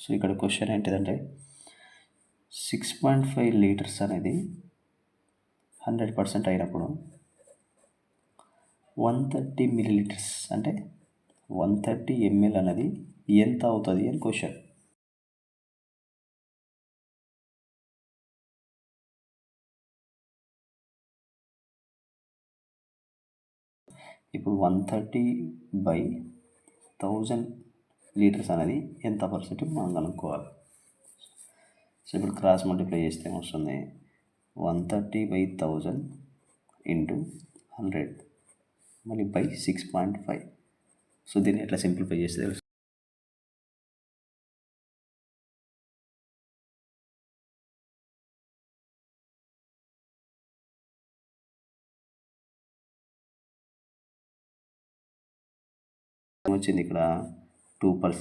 So ఇక్కడ question ఏంటిదంటే 6.5 litres అనేది 100% అయినప్పుడు 130 మిల్లీలీటర్స్ అంటే 130 ml అనేది ఎంత అవుతుంది అని క్వశ్చన్. ఇప్పుడు 130/1000 లీటర్స్ అనేది ఎంత పర్సెంట్ మనం కనుక్కోవాలి. సో ఇప్పుడు క్రాస్ మల్టిప్లై చేస్తే ఏమొస్తుంది, 130/1000 ఇంటూ 100 మళ్ళీ బై 6.5. సో దీన్ని ఎట్లా సింప్లిఫై చేస్తే తెలుసు. వచ్చింది ఇక్కడ 2%.